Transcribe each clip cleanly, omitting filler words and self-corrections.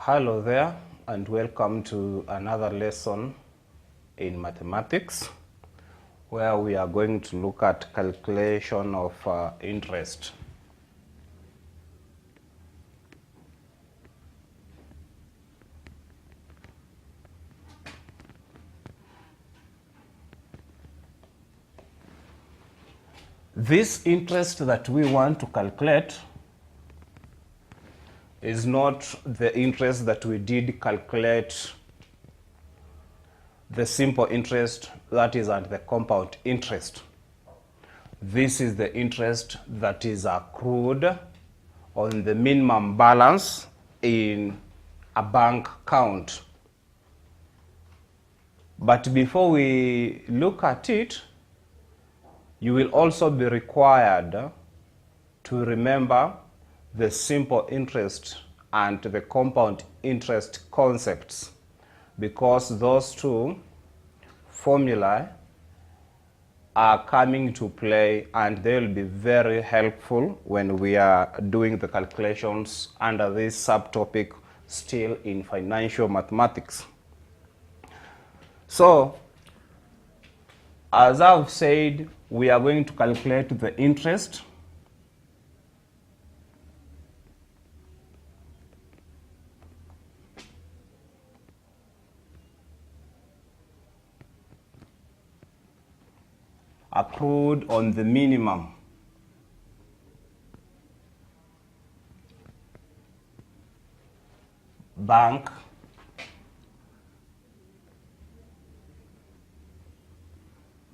Hello there and welcome to another lesson in mathematics where we are going to look at calculation of interest. This interest that we want to calculate is not the interest that we did calculate the simple interest, that is at the compound interest. This is the interest that is accrued on the minimum balance in a bank account. But before we look at it, you will also be required to remember the simple interest and the compound interest concepts, because those two formulae are coming to play and they will be very helpful when we are doing the calculations under this subtopic still in financial mathematics. So, as I've said, we are going to calculate the interest accrued on the minimum bank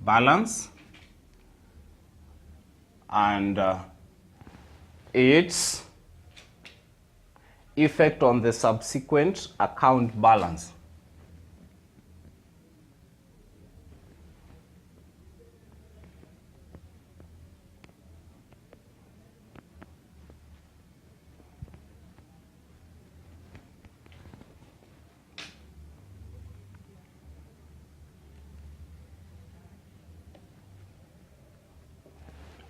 balance and its effect on the subsequent account balance.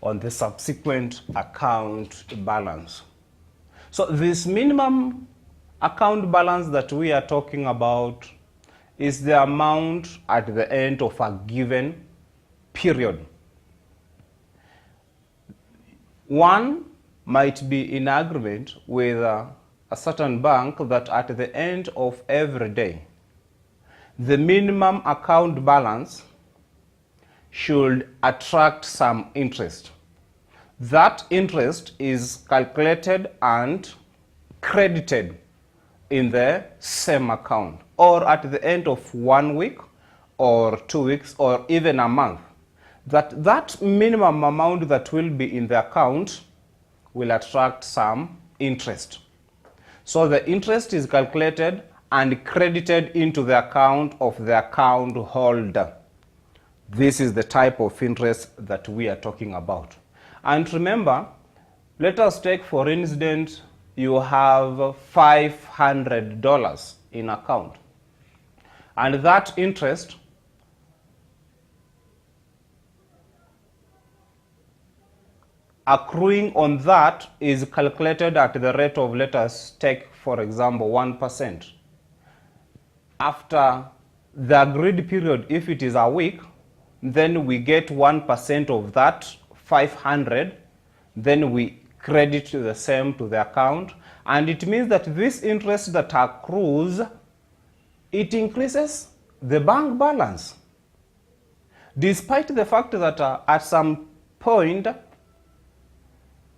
On the subsequent account balance. So this minimum account balance that we are talking about is the amount at the end of a given period. One might be in agreement with a certain bank that at the end of every day, the minimum account balance should attract some interest. That interest is calculated and credited in the same account, or at the end of 1 week or 2 weeks or even a month. That minimum amount that will be in the account will attract some interest. So the interest is calculated and credited into the account of the account holder. This is the type of interest that we are talking about. And remember, let us take for instance, you have $500 in account. And that interest accruing on that is calculated at the rate of, let us take for example, 1%. After the agreed period, if it is a week, then we get 1% of that 500, then we credit the same to the account, and it means that this interest that accrues, it increases the bank balance. Despite the fact that at some point,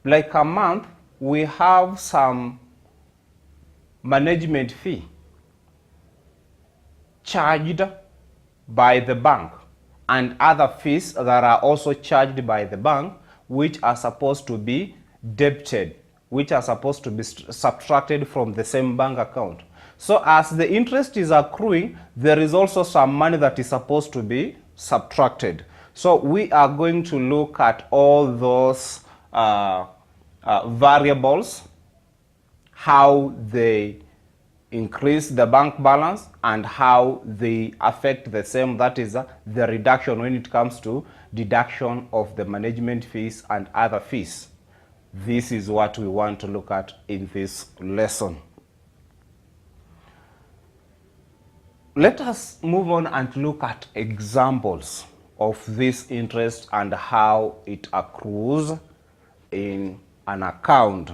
like a month, we have some management fee charged by the bank, and other fees that are also charged by the bank, which are supposed to be debited, which are supposed to be subtracted from the same bank account. So as the interest is accruing, there is also some money that is supposed to be subtracted. So we are going to look at all those variables, how they increase the bank balance and how they affect the same, that is the reduction when it comes to deduction of the management fees and other fees. This is what we want to look at in this lesson. Let us move on and look at examples of this interest and how it accrues in an account.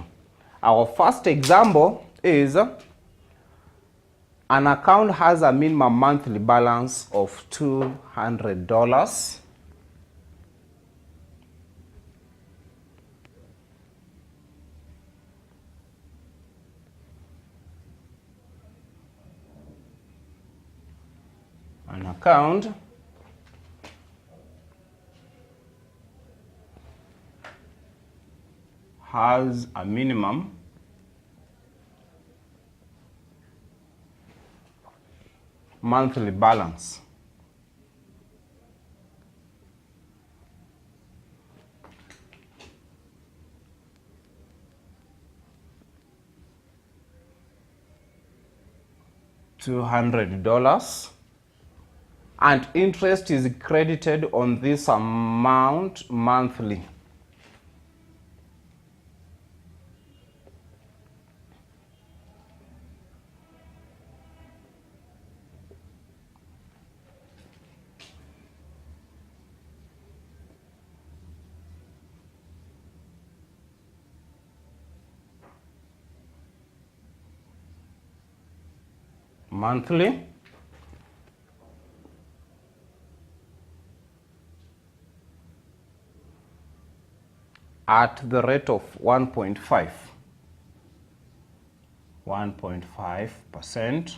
Our first example is an account has a minimum monthly balance of $200. An account has a minimum monthly balance $200, and interest is credited on this amount monthly. Monthly. At the rate of 1.5%.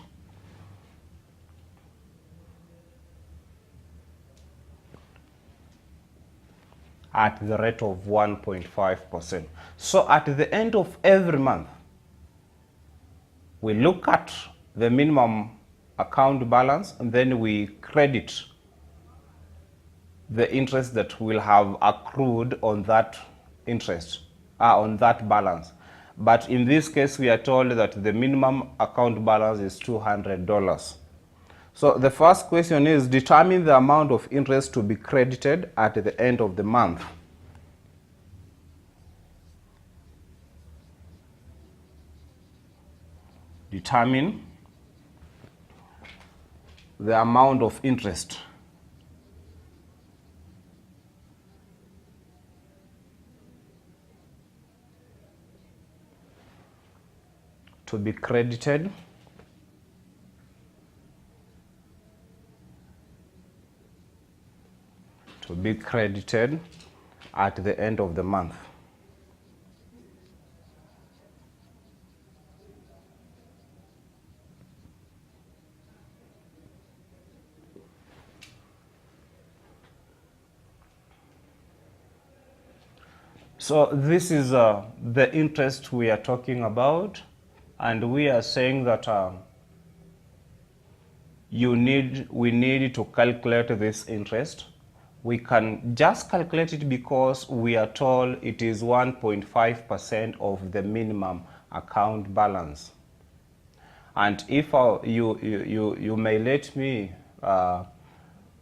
At the rate of 1.5%. So at the end of every month, we look at the minimum account balance and then we credit the interest that will have accrued on that interest, on that balance. But in this case, we are told that the minimum account balance is $200. So the first question is, determine the amount of interest to be credited at the end of the month. Determine the amount of interest to be credited at the end of the month. So this is the interest we are talking about, and we are saying that we need to calculate this interest. We can just calculate it because we are told it is 1.5% of the minimum account balance. And if you may let me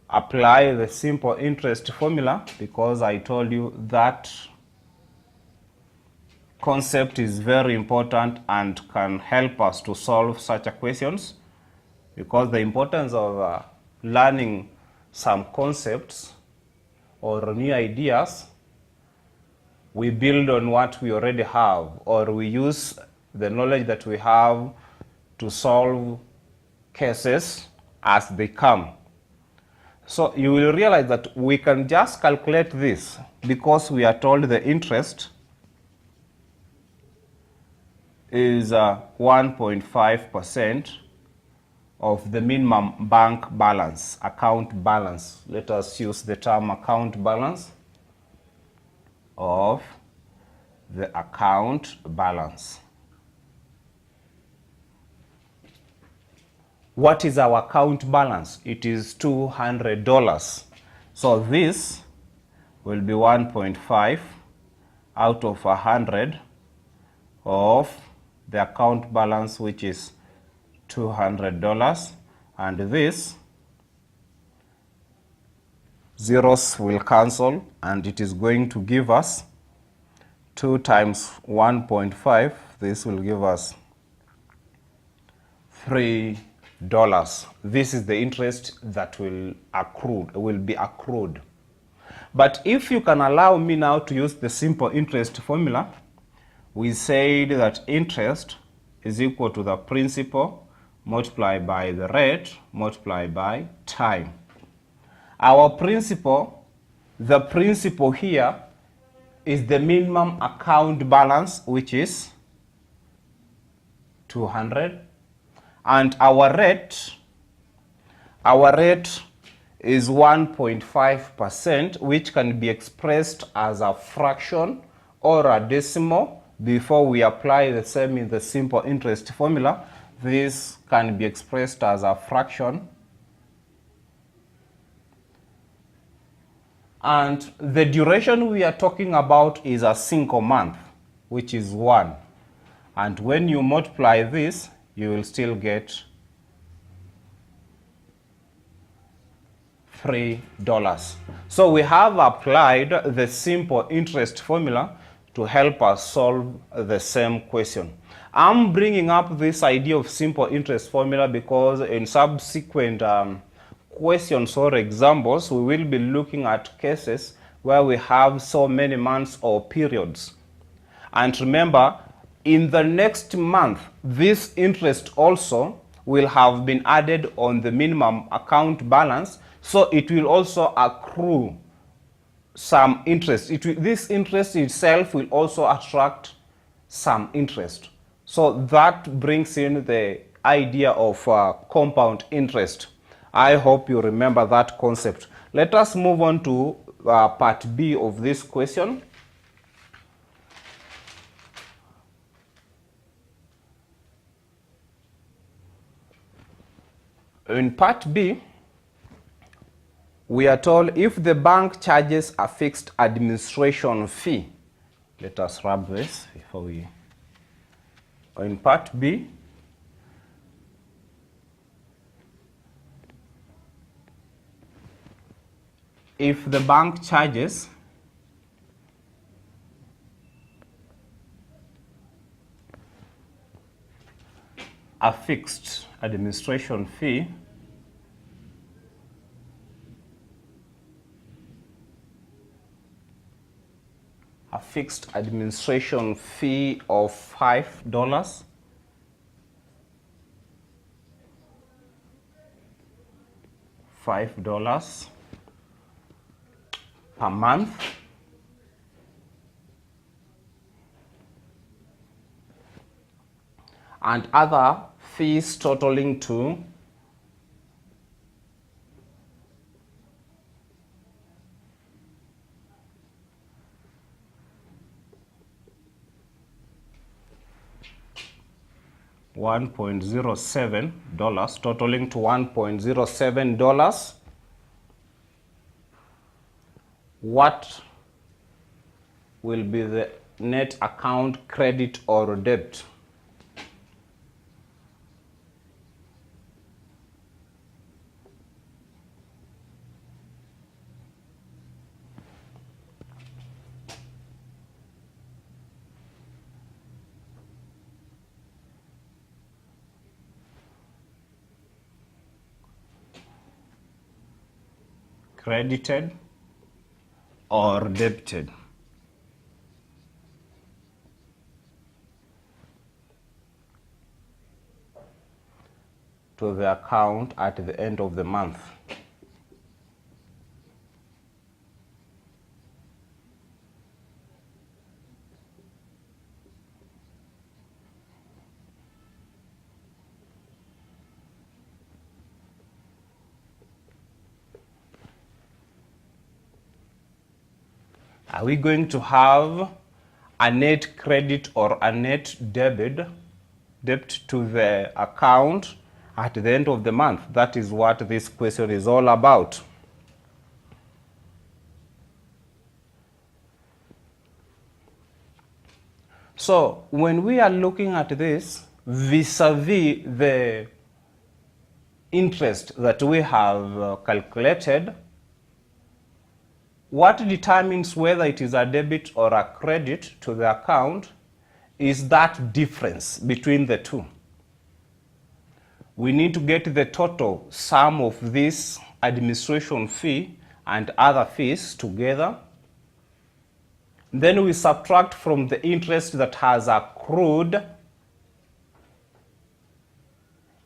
apply the simple interest formula, because I told you that concept is very important and can help us to solve such questions, because the importance of learning some concepts or new ideas, we build on what we already have, or we use the knowledge that we have to solve cases as they come. So you will realize that we can just calculate this because we are told the interest is 1.5% of the minimum bank balance, account balance. Let us use the term account balance, of the account balance. What is our account balance? It is $200. So this will be 1.5 out of 100 of the account balance, which is $200, and this zeros will cancel, and it is going to give us 2 times 1.5. This will give us $3. dollars. This is the interest that will be accrued. But if you can allow me now to use the simple interest formula, we said that interest is equal to the principal multiplied by the rate multiplied by time. Our principal, the principal here is the minimum account balance, which is 200, and our rate is 1.5%, which can be expressed as a fraction or a decimal. Before we apply the same in the simple interest formula, this can be expressed as a fraction. And the duration we are talking about is a single month, which is 1. And when you multiply this, you will still get $3. So we have applied the simple interest formula to help us solve the same question. I'm bringing up this idea of simple interest formula because in subsequent questions or examples, we will be looking at cases where we have so many months or periods. And remember, in the next month, this interest also will have been added on the minimum account balance, so it will also accrue some interest. This interest itself will also attract some interest. So that brings in the idea of compound interest. I hope you remember that concept. Let us move on to part B of this question. In part B, we are told if the bank charges a fixed administration fee. Let us rub this before we... In part B, if the bank charges a fixed administration fee, of $5 per month, and other fees totaling to $1.07, totaling to $1.07, what will be the net account credit or debt? Credited or debited? To the account at the end of the month. Are we going to have a net credit or a net debt to the account at the end of the month? That is what this question is all about. So when we are looking at this vis-a-vis the interest that we have calculated, what determines whether it is a debit or a credit to the account is that difference between the two. we need to get the total sum of this administration fee and other fees together. Then we subtract from the interest that has accrued.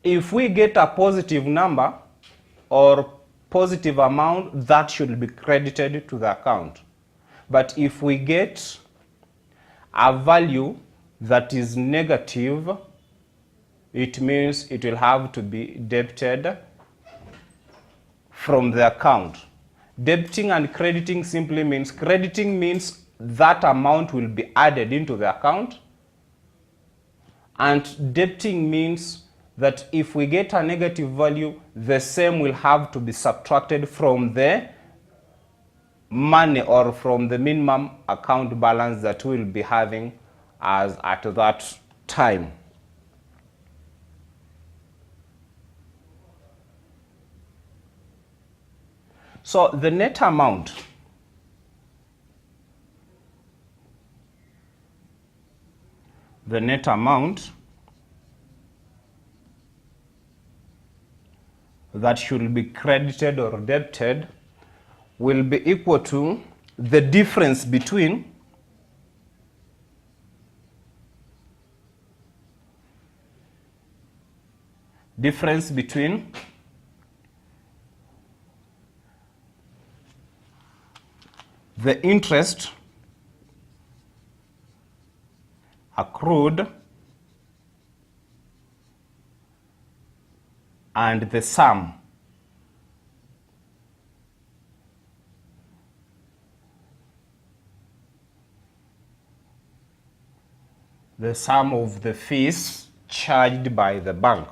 If we get a positive number or positive amount, that should be credited to the account. But if we get a value that is negative, it means it will have to be debited from the account. Debiting and crediting simply means, crediting means that amount will be added into the account, and debiting means that if we get a negative value, the same will have to be subtracted from the money or from the minimum account balance that we will be having as at that time. So the net amount that should be credited or debited will be equal to the difference between the interest accrued and the sum of the fees charged by the bank.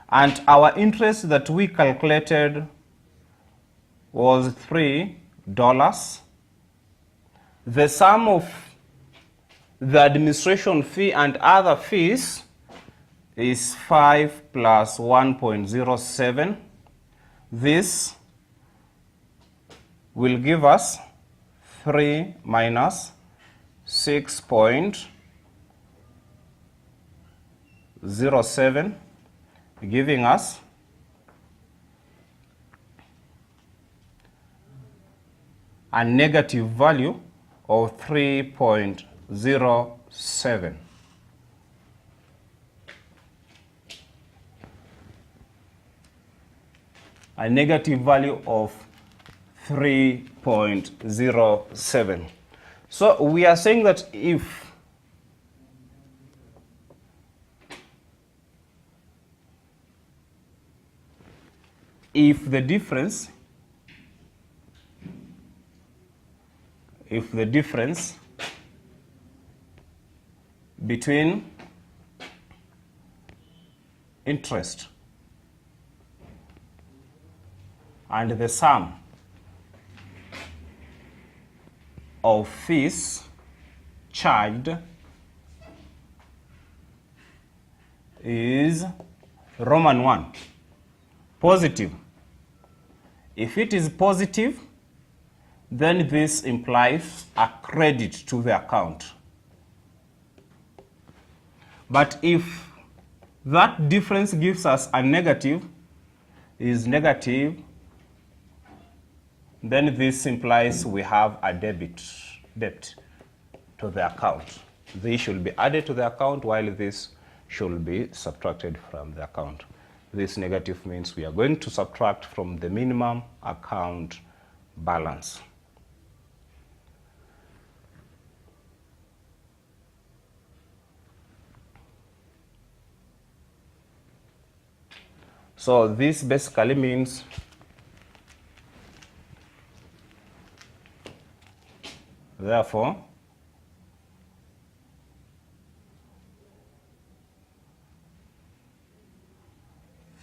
And our interest that we calculated was $3. The sum of the administration fee and other fees is 5 plus 1.07. This will give us 3 minus 6.07, giving us a negative value of 3.07. A negative value of 3.07. So we are saying that if the difference between interest and the sum of fees charged is Roman 1, positive. If it is positive, then this implies a credit to the account. But if that difference gives us a negative, is negative, then this implies we have a debt to the account. This should be added to the account while this should be subtracted from the account. This negative means we are going to subtract from the minimum account balance. So this basically means therefore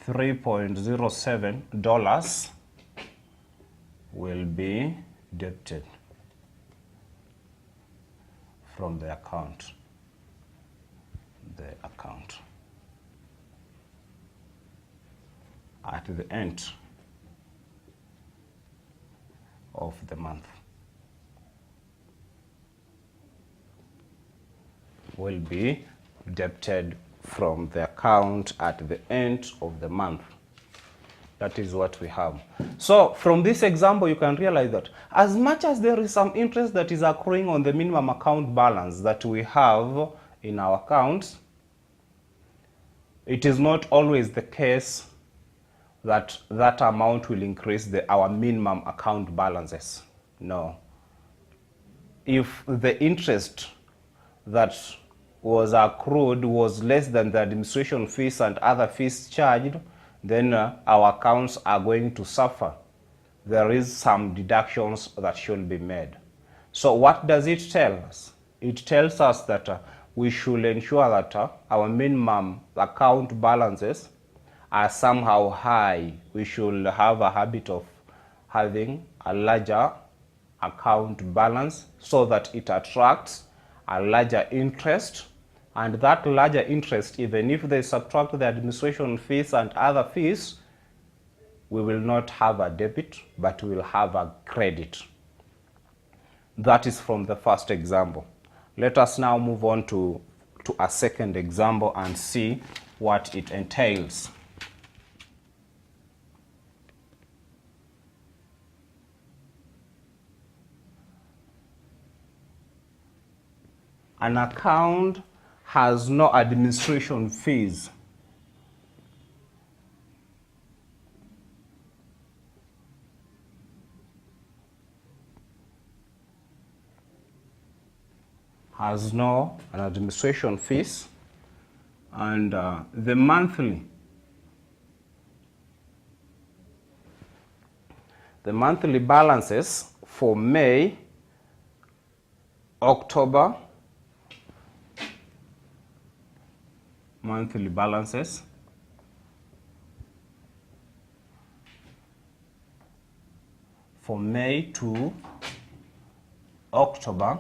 $3.07 will be debited from the account. At the end of the month will be debited from the account at the end of the month. That is what we have. So from this example, you can realize that as much as there is some interest that is accruing on the minimum account balance that we have in our accounts, it is not always the case that that amount will increase our minimum account balances. No. If the interest that was accrued was less than the administration fees and other fees charged, then our accounts are going to suffer. There is some deductions that should be made. So what does it tell us? It tells us that we should ensure that our minimum account balances are somehow high. We should have a habit of having a larger account balance so that it attracts a larger interest, and that larger interest, even if they subtract the administration fees and other fees, we will not have a debit, but we will have a credit. That is from the first example. Let us now move on to a second example and see what it entails. An account has no administration fees. Has no administration fees, and the monthly balances for May, October, monthly balances for May to October,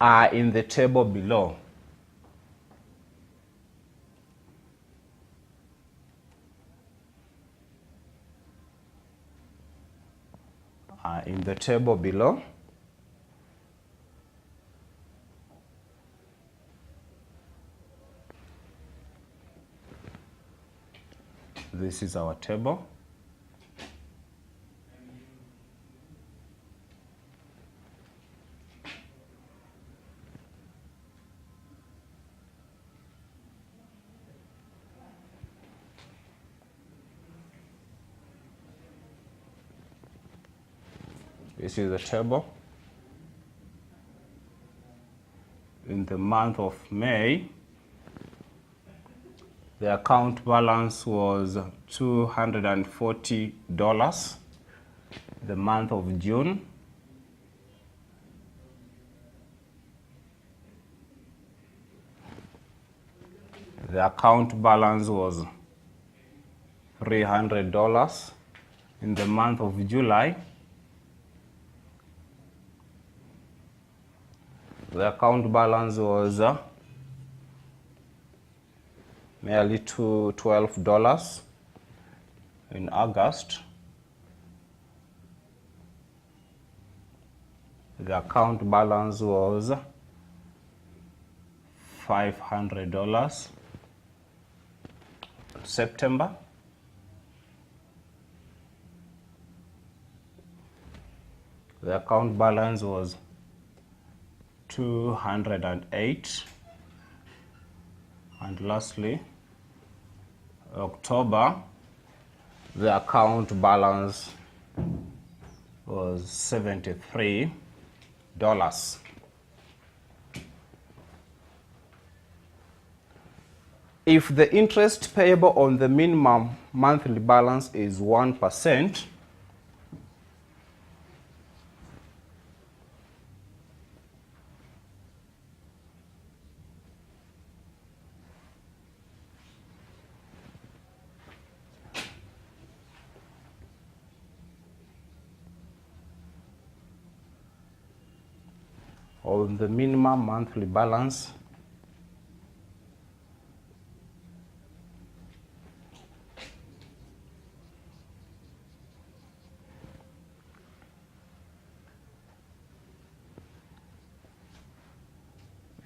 are in the table below. This is our table. This is the table. In the month of May, the account balance was $240. The month of June, the account balance was $300. In the month of July, the account balance was merely $12. In August, the account balance was $500. September, the account balance was $208. And lastly, October, the account balance was $73. If the interest payable on the minimum monthly balance is 1%, on the minimum monthly balance,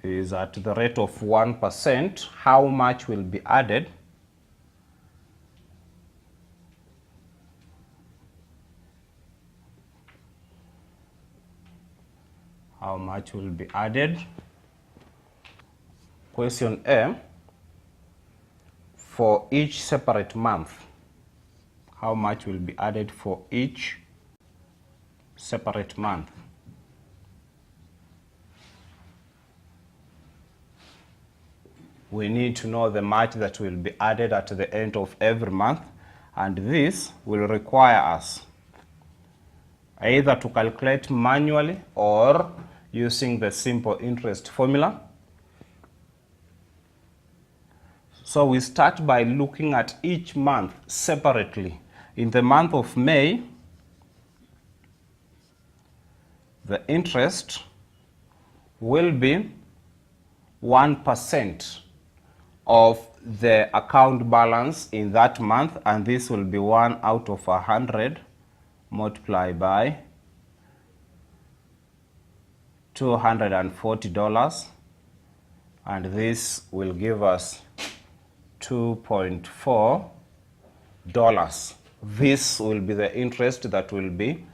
is at the rate of 1%, how much will be added? How much will be added? Question A, for each separate month, how much will be added for each separate month? We need to know the much that will be added at the end of every month, and this will require us either to calculate manually or using the simple interest formula. So we start by looking at each month separately. In the month of May, the interest will be 1% of the account balance in that month, and this will be 1 out of 100 multiplied by $240, and this will give us $2.4. This will be the interest that will be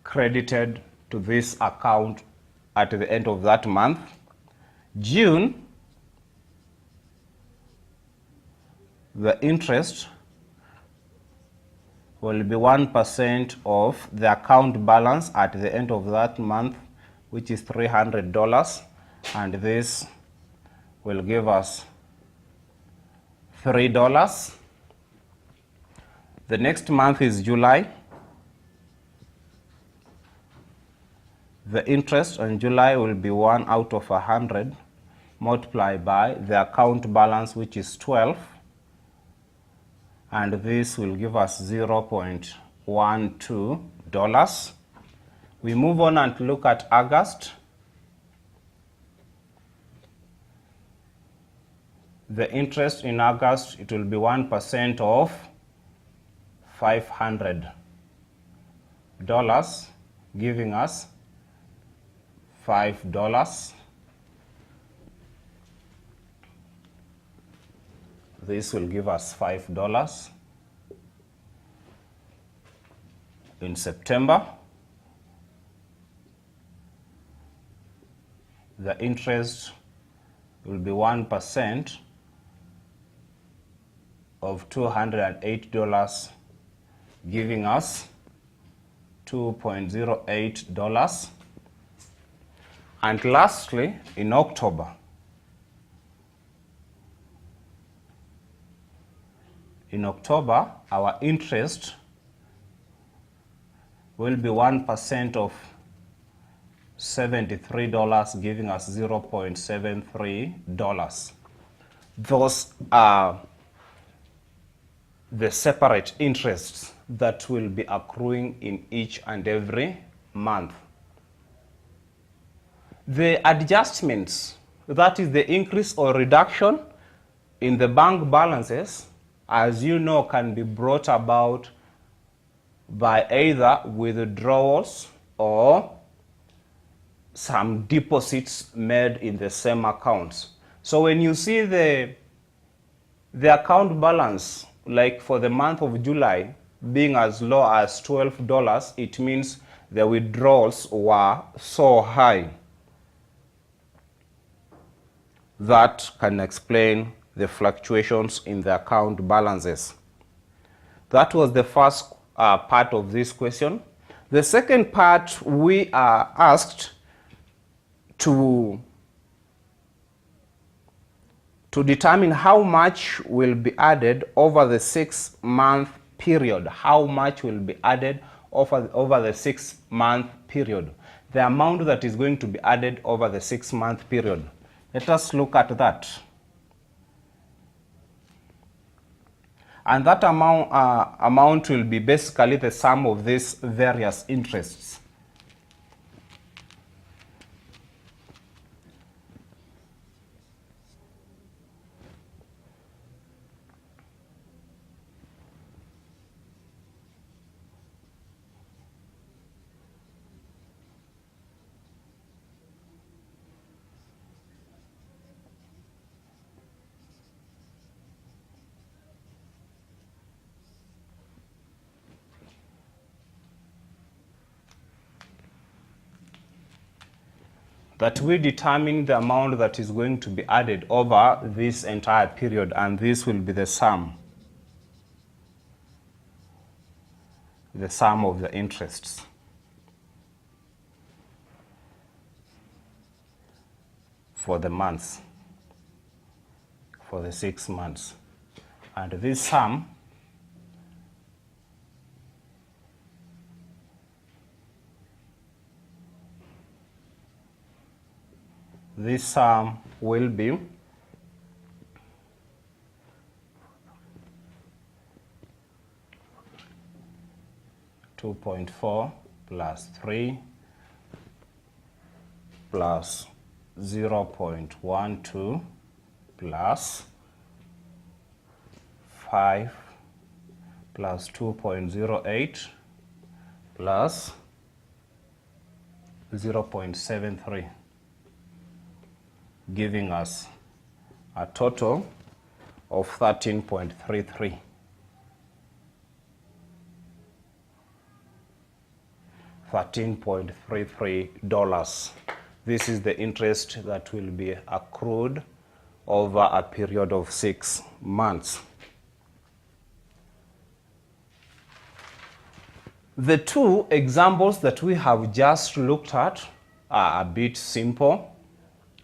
credited to this account at the end of that month. June, the interest will be 1% of the account balance at the end of that month, which is $300, and this will give us $3. The next month is July. The interest on July will be 1 out of 100 multiplied by the account balance, which is 12, and this will give us $0.12. We move on and look at August. The interest in August, it will be 1% of $500, giving us $5. This will give us $5. In September, the interest will be 1% of $208, giving us $2.08. And lastly, in October, our interest will be 1% of $73, giving us $0.73. Those are the separate interests that will be accruing in each and every month. The adjustments, that is the increase or reduction in the bank balances, as you know, can be brought about by either withdrawals or some deposits made in the same accounts. So when you see the account balance, like for the month of July, being as low as $12, it means the withdrawals were so high. That can explain the fluctuations in the account balances. That was the first part of this question. The second part, we are asked to determine how much will be added over the 6-month period. How much will be added over the 6-month period. The amount that is going to be added over the 6-month period. Let us look at that. And that amount will be basically the sum of these various interests. that we determine the amount that is going to be added over this entire period, and this will be the sum of the interests. For the months, for the 6 months. And this sum will be $2.4 plus 3 plus 0.12 plus 5 plus 2.08 plus 0.73, giving us a total of 13.33. $13.33. This is the interest that will be accrued over a period of 6 months. The two examples that we have just looked at are a bit simple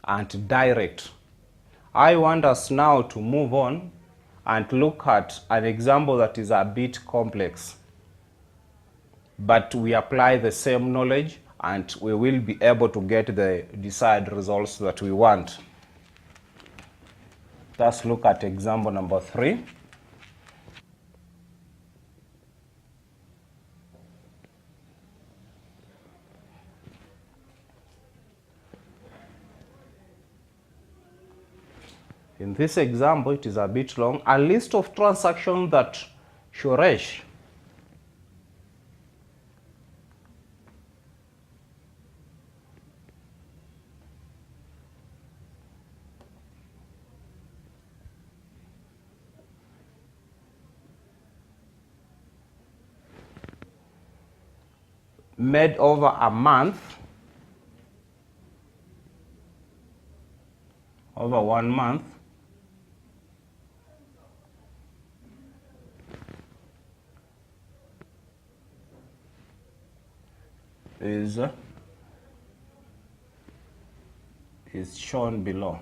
and direct. I want us now to move on and look at an example that is a bit complex, but we apply the same knowledge and we will be able to get the desired results that we want. Let's look at example number 3. In this example, it is a bit long. A list of transactions that Suresh made over a month, over 1 month, is shown below.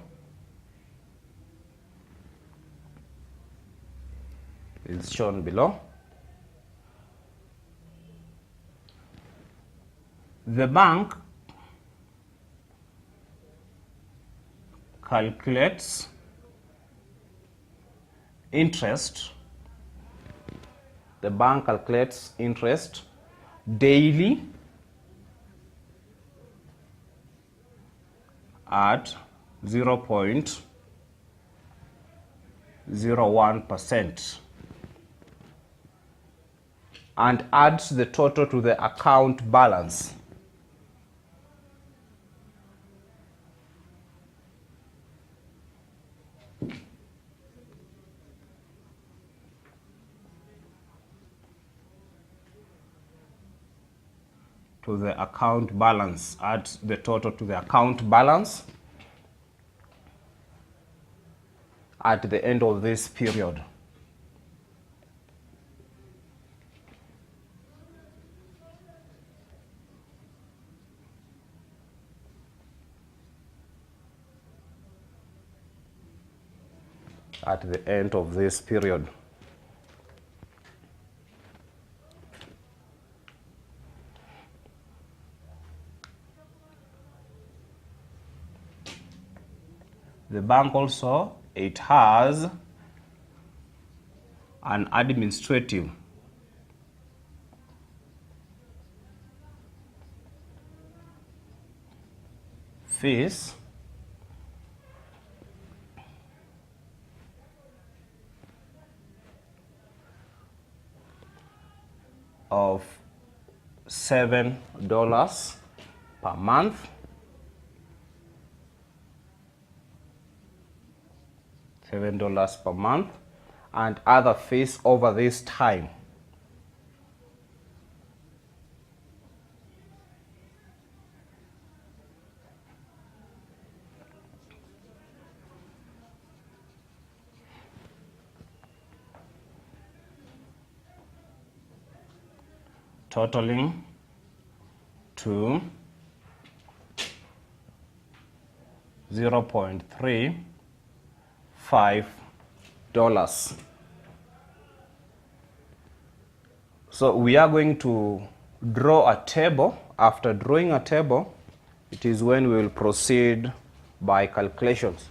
Is shown below. The bank calculates interest. The bank calculates interest daily at 0.01% and adds the total to the account balance. To the account balance, add the total to the account balance at the end of this period. At the end of this period. The bank also, it has an administrative fees of $7 per month. $7 per month, and other fees over this time. totaling to $0.35. So we are going to draw a table. After drawing a table, it is when we will proceed by calculations.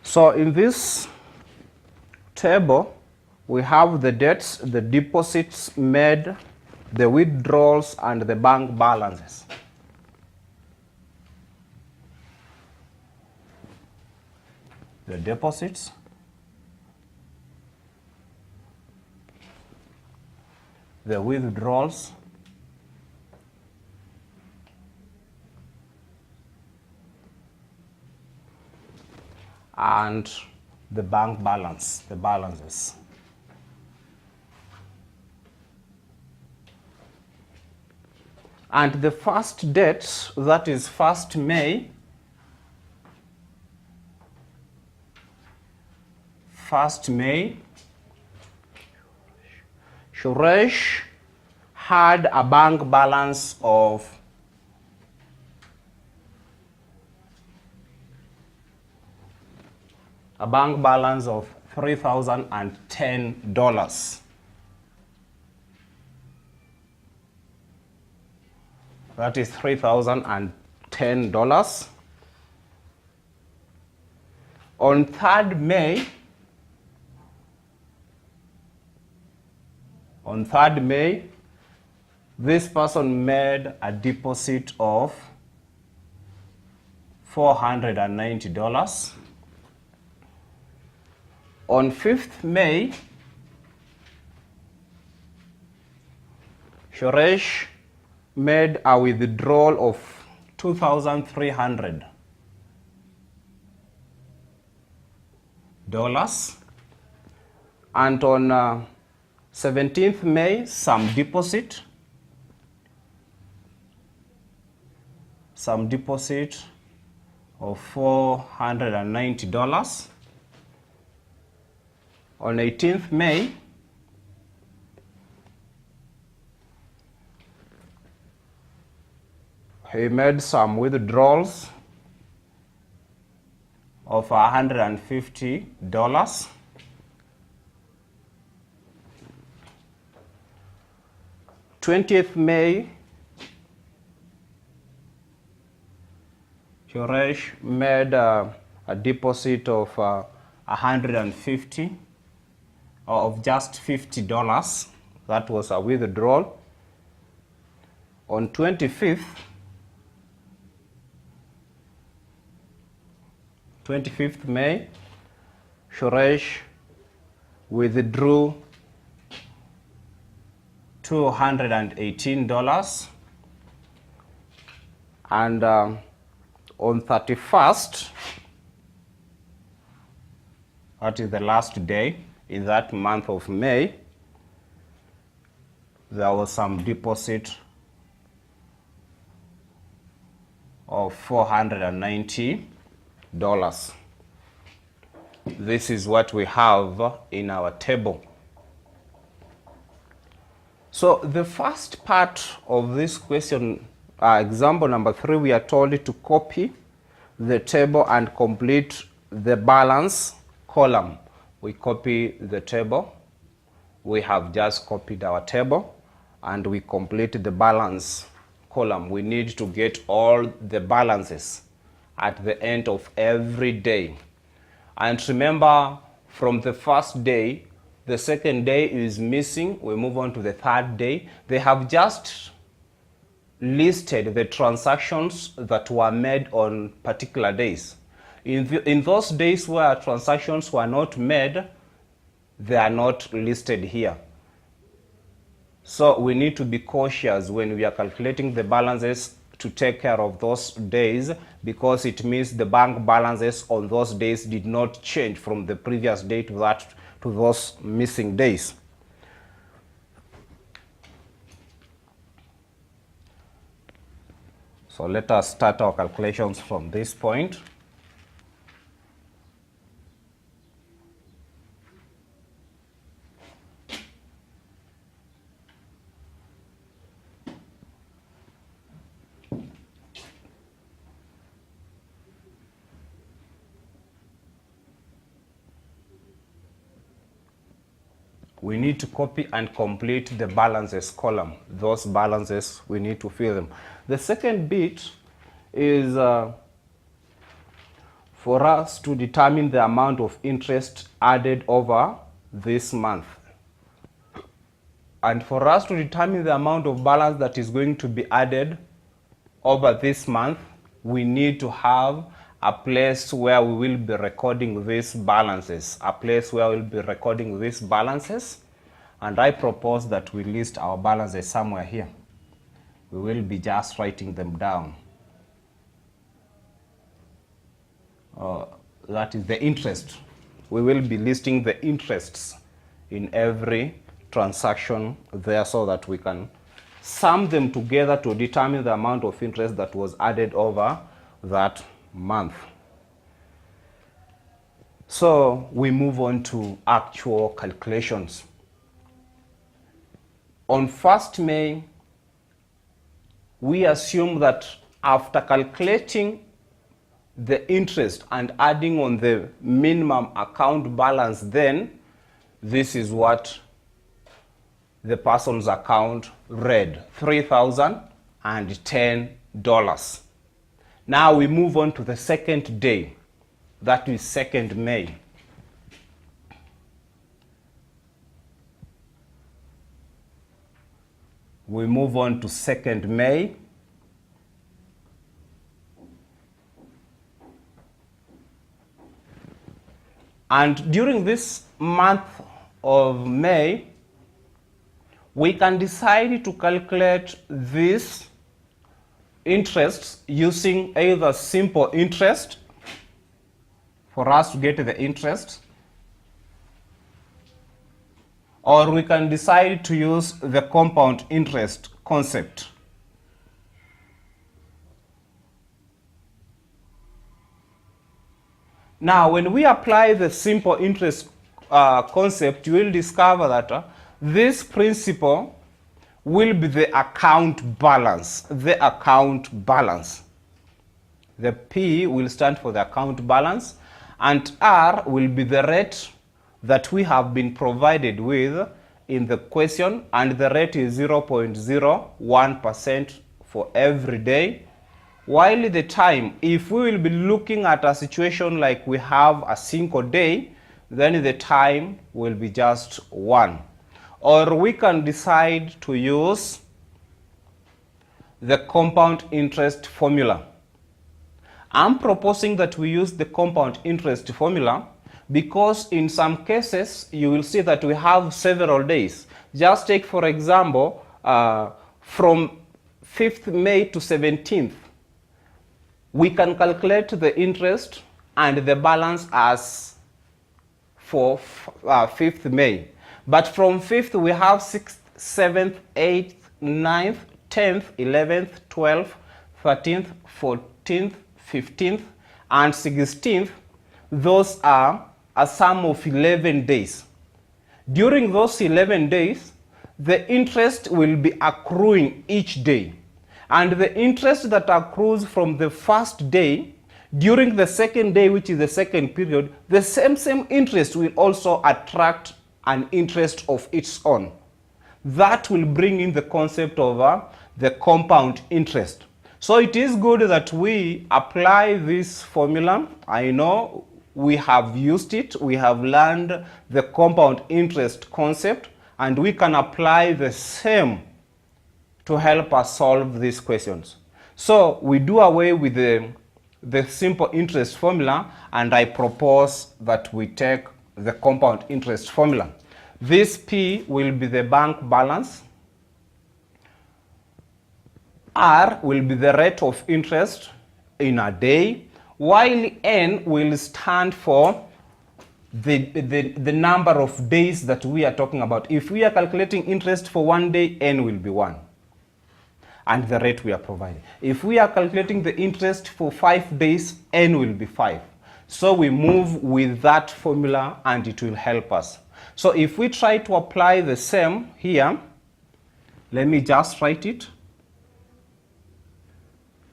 So in this table, we have the debts, the deposits made, the withdrawals, and the bank balances. The deposits, the withdrawals, and the bank balance, the balances. And the first date, that is 1st May, 1st May, Suresh had a bank balance of $3,010. That is $3,010. On 3rd May, this person made a deposit of $490. On 5th May, Suresh made a withdrawal of $2,300. And on 17th May, some deposit of $490. On 18th May, he made some withdrawals of $150. 20th May, Suresh made a deposit of $150, of just $50. That was a withdrawal. On 25th May, Suresh withdrew $218, and on 31st, that is the last day in that month of May, there was some deposit of $490. This is what we have in our table. So the first part of this question, example number 3, we are told to copy the table and complete the balance column. We copy the table. We have just copied our table and we complete the balance column. We need to get all the balances at the end of every day. And remember, from the first day, the second day is missing. We move on to the third day. They have just listed the transactions that were made on particular days. In those days where transactions were not made, they are not listed here. So we need to be cautious when we are calculating the balances to take care of those days, because it means the bank balances on those days did not change from the previous day to those missing days. So let us start our calculations from this point. We need to copy and complete the balances column. Those balances, we need to fill them. The second bit is for us to determine the amount of interest added over this month. And for us to determine the amount of balance that is going to be added over this month, we need to have a place where we will be recording these balances, and I propose that we list our balances somewhere here. We will be just writing them down. That is the interest. We will be listing the interests in every transaction there so that we can sum them together to determine the amount of interest that was added over that month. So we move on to actual calculations. On 1st May, we assume that after calculating the interest and adding on the minimum account balance, then this is what the person's account read, $3,010. Now we move on to the second day, that is 2nd May. We move on to 2nd May. And during this month of May, we can decide to calculate these interests using either simple interest for us to get the interest, or we can decide to use the compound interest concept. Now, when we apply the simple interest concept, you will discover that this principle will be the account balance. The account balance. The P will stand for the account balance, and R will be the rate that we have been provided with in the question, and the rate is 0.01% for every day. While the time, if we will be looking at a situation like we have a single day, then the time will be just 1. Or we can decide to use the compound interest formula. I'm proposing that we use the compound interest formula because in some cases you will see that we have several days. Just take for example from 5th May to 17th. We can calculate the interest and the balance as for 5th May. But from 5th we have 6th, 7th, 8th, 9th, 10th, 11th, 12th, 13th, 14th, 15th, and 16th. Those are a sum of 11 days. During those 11 days, the interest will be accruing each day. And the interest that accrues from the first day, during the second day, which is the second period, the same interest will also attract an interest of its own. That will bring in the concept of the compound interest. So it is good that we apply this formula. I know we have used it, we have learned the compound interest concept, and we can apply the same to help us solve these questions. So we do away with the simple interest formula, and I propose that we take the compound interest formula. This P will be the bank balance, R will be the rate of interest in a day, while N will stand for the number of days that we are talking about. If we are calculating interest for 1 day, N will be 1. And the rate we are providing. If we are calculating the interest for 5 days, N will be 5. So we move with that formula and it will help us. So if we try to apply the same here, let me just write it.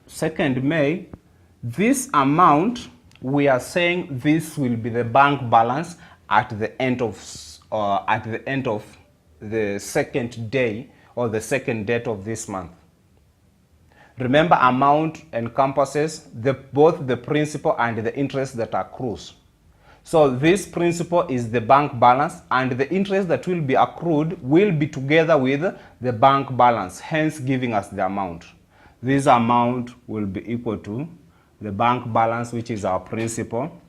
2nd May, this amount, we are saying this will be the bank balance at the end of the second day or the second date of this month. Remember, amount encompasses both the principal and the interest that accrues. So this principal is the bank balance, and the interest that will be accrued will be together with the bank balance, hence giving us the amount. This amount will be equal to the bank balance, which is our principal,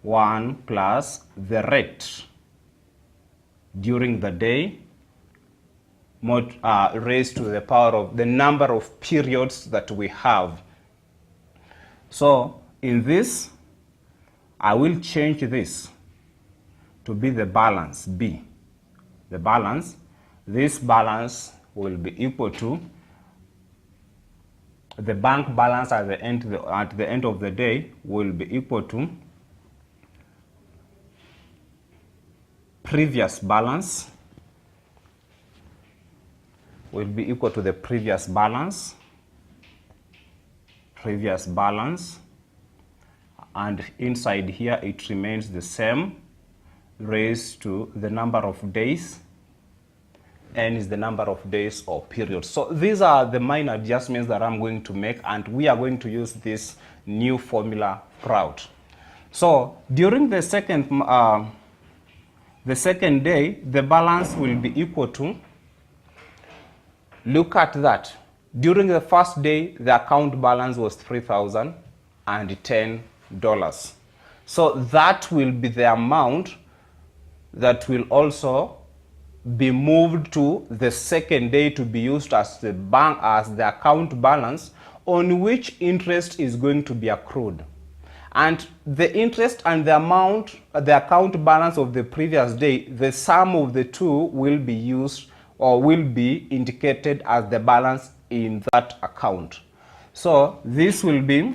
1 plus the rate during the day, raised to the power of the number of periods that we have. So in this, I will change this to be the balance, B. The balance, this balance will be equal to the bank balance at the end of the day will be equal to previous balance, will be equal to the previous balance, and inside here it remains the same, raised to the number of days. N is the number of days or periods. So these are the minor adjustments that I'm going to make, and we are going to use this new formula throughout. So during the second day, the balance will be equal to, look at that. During the first day, the account balance was $3,010. So that will be the amount that will also be moved to the second day to be used as the account balance, on which interest is going to be accrued. And the interest and the amount, the account balance of the previous day, the sum of the two will be used or will be indicated as the balance in that account. So this will be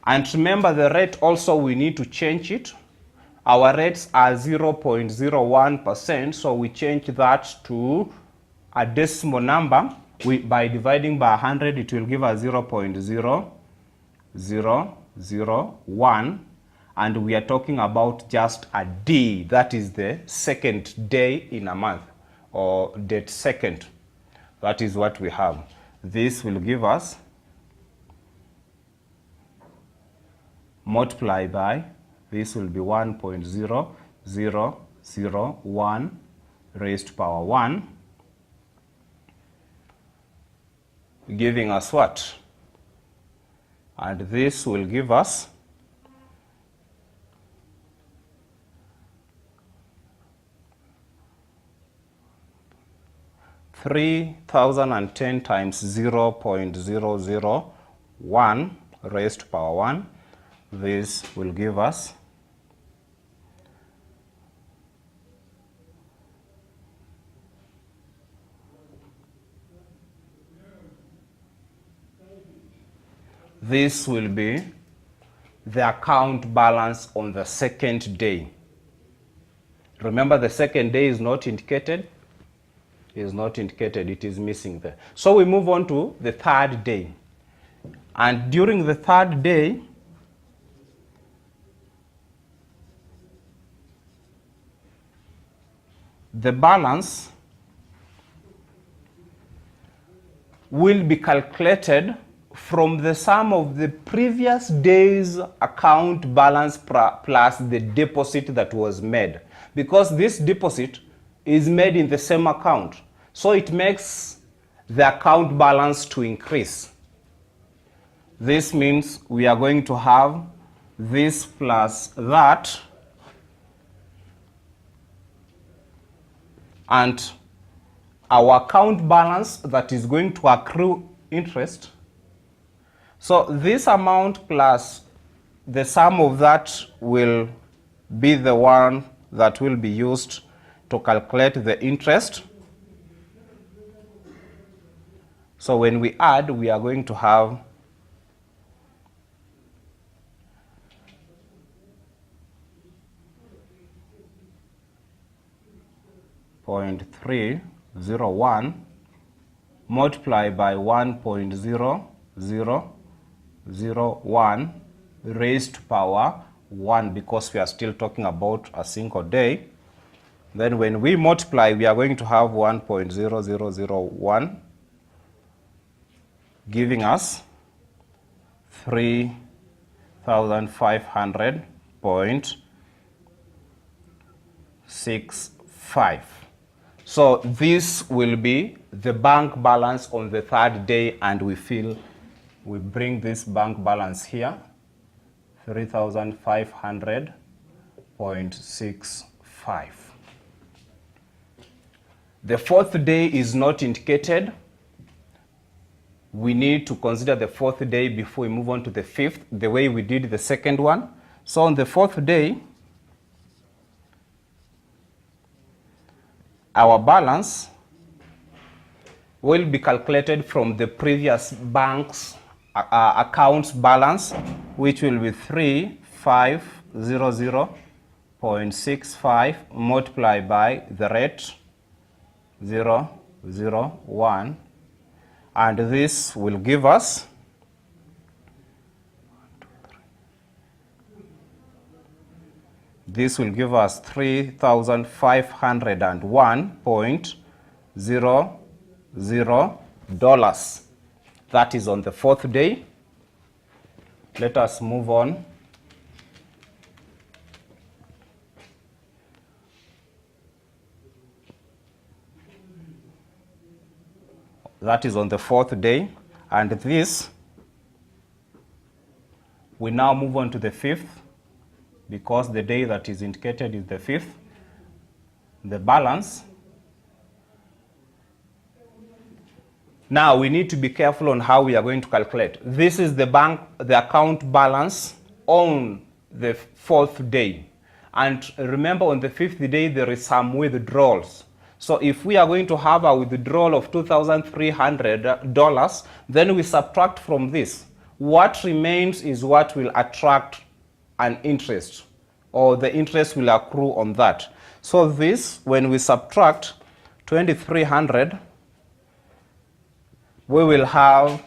and remember the rate also, we need to change it. Our rates are 0.01%, so we change that to a decimal number. By dividing by 100, it will give us 0.0001, and we are talking about just a day. That is the second day in a month, or date second. That is what we have. This will give us, multiply by, this will be 1.0001 raised to power 1 giving us what? And this will give us 3,010 times 0.001 raised to power 1. This will give us this will be the account balance on the second day. Remember, the second day is not indicated. It is missing there. So we move on to the third day. And during the third day, the balance will be calculated from the sum of the previous day's account balance plus the deposit that was made. Because this deposit is made in the same account, so it makes the account balance to increase. This means we are going to have this plus that, and our account balance that is going to accrue interest. So this amount plus the sum of that will be the one that will be used to calculate the interest. So when we add, we are going to have 0.301 multiplied by 1.0001 raised to power 1, because we are still talking about a single day. Then when we multiply, we are going to have 1.0001 giving us 3,500.65. So this will be the bank balance on the third day, and we bring this bank balance here, 3,500.65. The fourth day is not indicated. We need to consider the fourth day before we move on to the fifth, the way we did the second one. So on the fourth day, our balance will be calculated from the previous bank's accounts balance, which will be 3,500.65 multiplied by the rate 0.001, and this will give us 3,501.00 dollars. That is on the fourth day. Let us move on. That is on the fourth day, and this, we now move on to the fifth, because the day that is indicated is the fifth. The balance. Now we need to be careful on how we are going to calculate. This is the account balance on the fourth day. And remember, on the fifth day, there is some withdrawals. So if we are going to have a withdrawal of $2,300, then we subtract from this. What remains is what will attract an interest, or the interest will accrue on that. So this, when we subtract 2,300, we will have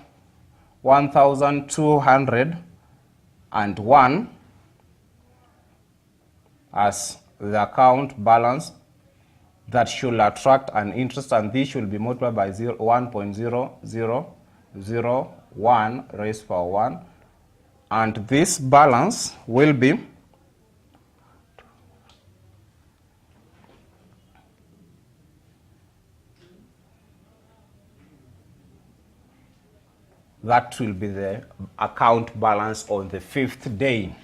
1,201 as the account balance that should attract an interest, and this should be multiplied by 1.0001 raised to power 1, and this balance will be That will be the account balance on the 5th day.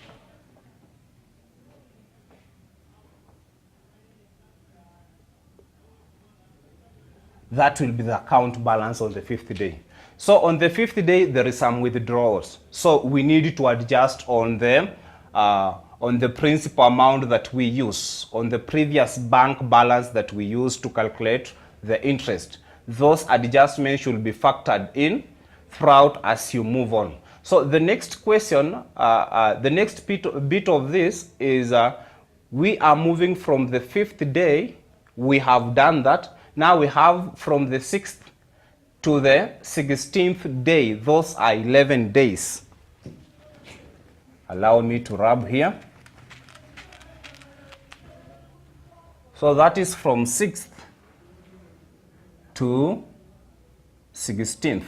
That will be the account balance on the 5th day. So on the 5th day, there is some withdrawals. So we need to adjust on the principal amount that we use, on the previous bank balance that we use to calculate the interest. Those adjustments should be factored in throughout as you move on. So the next question, the next bit of this is we are moving from the 5th day. We have done that. Now we have from the 6th to the 16th day. Those are 11 days. Allow me to rub here. So that is from 6th to 16th.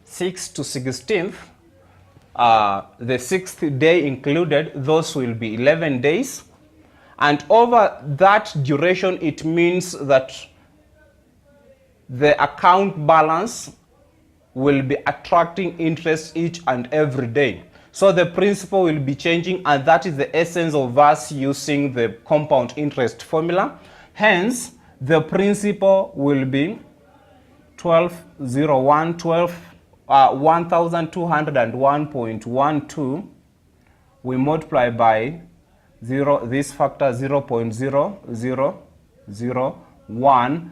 6th to 16th, the 6th day included, those will be 11 days. And over that duration, it means that the account balance will be attracting interest each and every day. So the principal will be changing, and that is the essence of us using the compound interest formula. Hence, the principal will be 1201.12. We multiply by this factor 0.0001.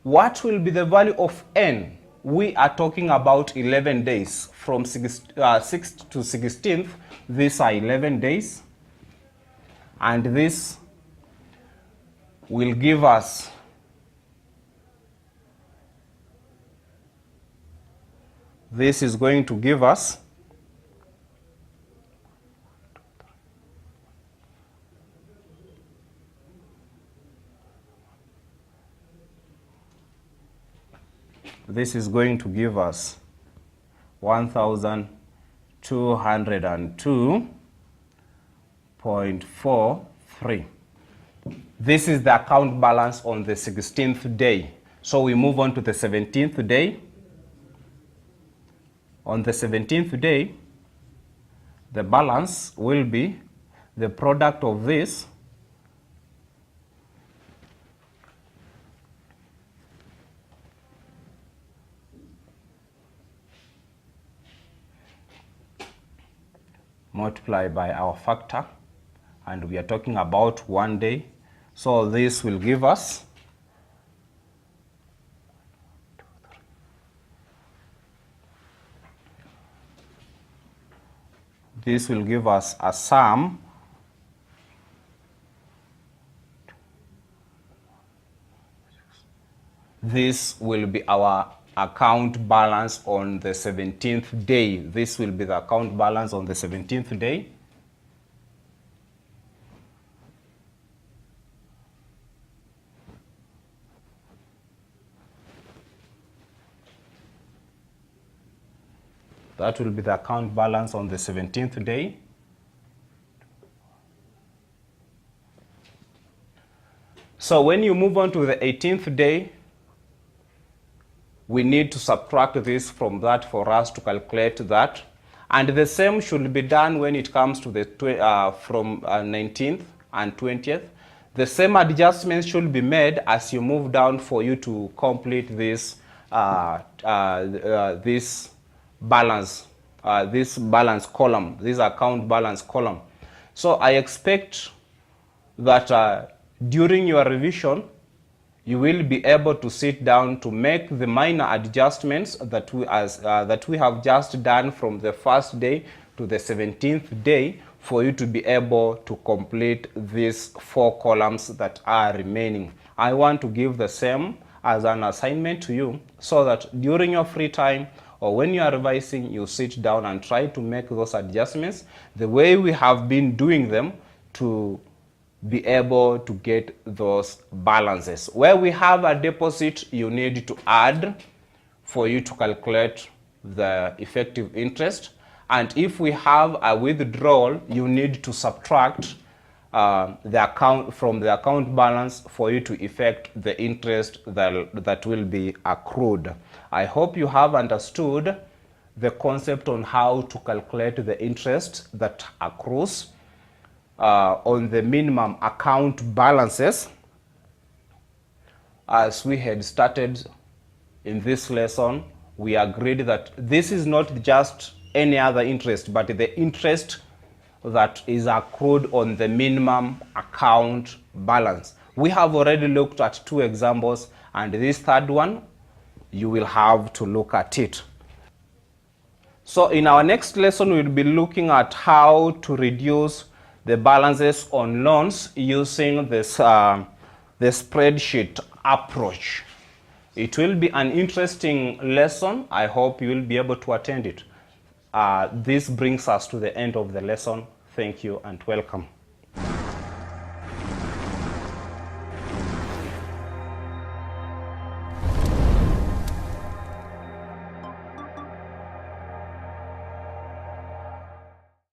What will be the value of n? We are talking about 11 days. From 6th to 16th, these are 11 days. And this will give us this is going to give us this is going to give us 1,202.43. This is the account balance on the 16th day. So we move on to the 17th day. On the 17th day, the balance will be the product of this multiplied by our factor, and we are talking about 1 day. So this will give us a sum this will be our account balance on the 17th day. This will be the account balance on the 17th day. That will be the account balance on the 17th day. So when you move on to the 18th day, we need to subtract this from that for us to calculate that. And the same should be done when it comes to the from 19th and 20th. The same adjustments should be made as you move down for you to complete this this balance column, this account balance column. So I expect that during your revision, you will be able to sit down to make the minor adjustments that we have just done from the 1st day to the 17th day for you to be able to complete these 4 columns that are remaining. I want to give the same as an assignment to you so that during your free time or when you are revising, you sit down and try to make those adjustments the way we have been doing them to be able to get those balances. Where we have a deposit, you need to add for you to calculate the effective interest. And if we have a withdrawal, you need to subtract the account from the account balance for you to effect the interest that will be accrued. I hope you have understood the concept on how to calculate the interest that accrues on the minimum account balances. As we had started in this lesson, we agreed that this is not just any other interest, but the interest that is accrued on the minimum account balance. We have already looked at 2 examples, and this third one, you will have to look at it. So in our next lesson, we'll be looking at how to reduce the balances on loans using this, the spreadsheet approach. It will be an interesting lesson. I hope you will be able to attend it. This brings us to the end of the lesson. Thank you and welcome.